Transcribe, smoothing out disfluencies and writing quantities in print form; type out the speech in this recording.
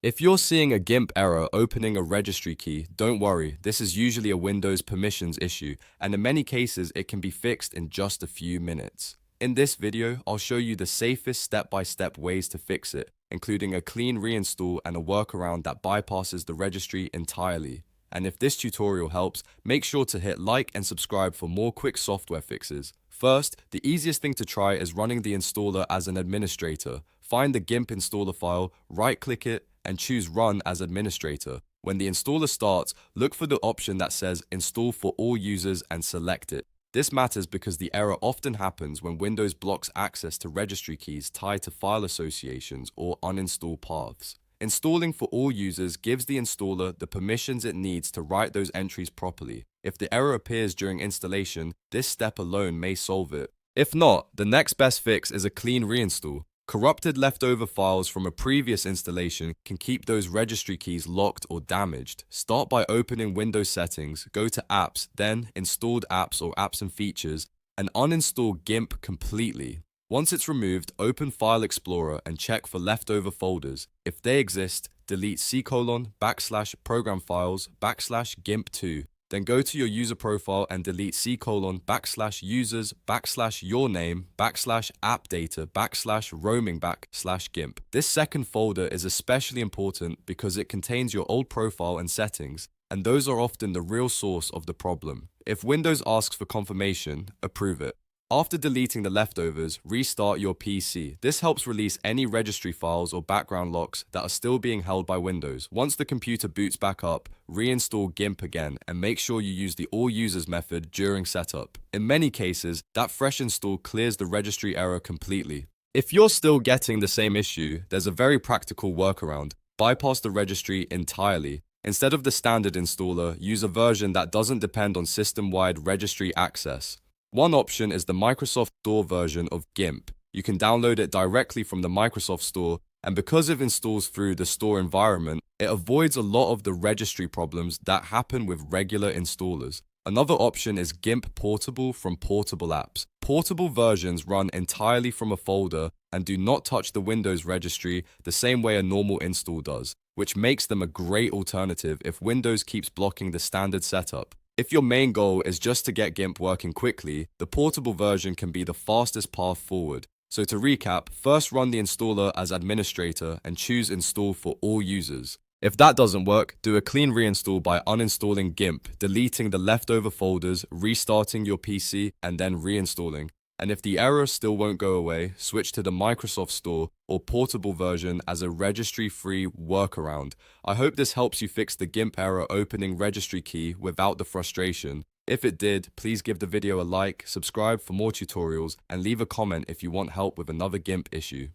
If you're seeing a Gimp error opening a registry key, don't worry, this is usually a Windows permissions issue, and in many cases it can be fixed in just a few minutes. In this video, I'll show you the safest step-by-step ways to fix it, including a clean reinstall and a workaround that bypasses the registry entirely. And if this tutorial helps, make sure to hit like and subscribe for more quick software fixes. First, the easiest thing to try is running the installer as an administrator. Find the Gimp installer file, right-click it, and choose Run as Administrator. When the installer starts, look for the option that says Install for all users and select it. This matters because the error often happens when Windows blocks access to registry keys tied to file associations or uninstall paths. Installing for all users gives the installer the permissions it needs to write those entries properly. If the error appears during installation, this step alone may solve it. If not, the next best fix is a clean reinstall. Corrupted leftover files from a previous installation can keep those registry keys locked or damaged. Start by opening Windows Settings, go to Apps, then Installed Apps or Apps and Features, and uninstall Gimp completely. Once it's removed, open File Explorer and check for leftover folders. If they exist, delete /program files /gimp2. Then go to your user profile and delete /users /your name /app data /roaming /gimp. This second folder is especially important because it contains your old profile and settings, and those are often the real source of the problem. If Windows asks for confirmation, approve it. After deleting the leftovers, restart your PC. This helps release any registry files or background locks that are still being held by Windows. Once the computer boots back up, reinstall Gimp again and make sure you use the all users method during setup. In many cases, that fresh install clears the registry error completely. If you're still getting the same issue, there's a very practical workaround. Bypass the registry entirely. Instead of the standard installer, use a version that doesn't depend on system-wide registry access. One option is the Microsoft Store version of Gimp. You can download it directly from the Microsoft Store, and because it installs through the store environment, it avoids a lot of the registry problems that happen with regular installers. Another option is Gimp Portable from Portable Apps. Portable versions run entirely from a folder and do not touch the Windows registry the same way a normal install does, which makes them a great alternative if Windows keeps blocking the standard setup. If your main goal is just to get Gimp working quickly, the portable version can be the fastest path forward. So to recap, first run the installer as administrator and choose Install for all users. If that doesn't work, do a clean reinstall by uninstalling Gimp, deleting the leftover folders, restarting your PC, and then reinstalling. And if the error still won't go away, switch to the Microsoft Store or portable version as a registry-free workaround. I hope this helps you fix the Gimp error opening registry key without the frustration. If it did, please give the video a like, subscribe for more tutorials, and leave a comment if you want help with another Gimp issue.